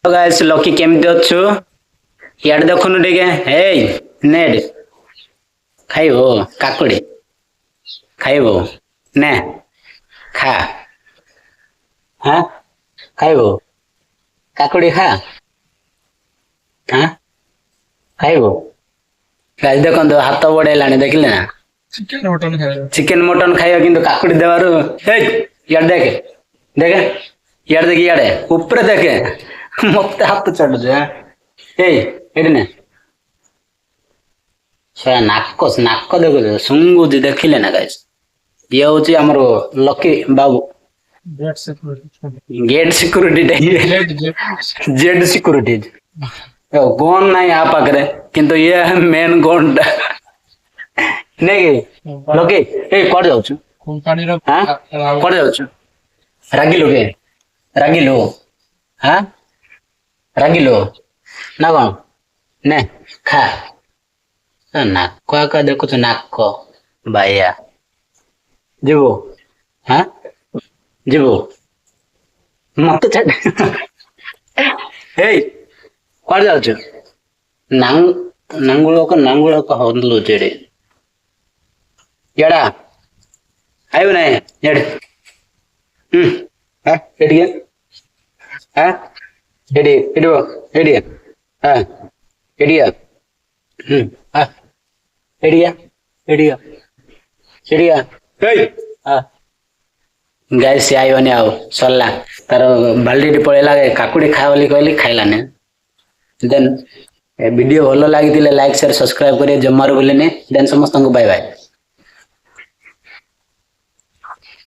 Guys lucky केमती अच्छु यार देखुनु टिके हे नेड खाइबो काकुड़ी खाइबो ने खा हाँ खाइबो काकुड़ी खा हाँ खाइबो गाइस देखंतु हाथ बढेलानी देखिले ना चिकन मटन खाइबा किंतु काकुड़ी देवारु हे यार देखे देखे यार देखी यार ऊपर देखे मत हाथ चढ़ जाए एडने सारा नाक देखो सुंगुजी देखिले ना गाइस ये होची हमर लकी बाबू गेट सिक्योरिटी जेड सिक्योरिटी गोन नहीं आ पाखरे किंतु ये मेन गोन नहीं लकी ए कोड जाउछु हां कोड जाउछु रागिलो के रागिलो हां रागिलो ना कौन ने खा नाक आका देखो तो नाक बाया जीवो हाँ जीवो मत चढ़ हे कौन जाउछु नांगुलो का हंदलो चेड़े येड़ा आयो नहीं येड़ हाँ एडिया हाँ एडी एडो एडिया हाँ एडिया हाँ एडिया एडिया एडिया हे हाँ गाइस आयोनी आओ सरला तार बाल्टी पड़ेला काकुड़ी खा बोली कहली खाइलाने देन वीडियो भलो लगी लाइक शेयर सब्सक्राइब करिए जमार भूलेनी देन समस्त को बाय बाय।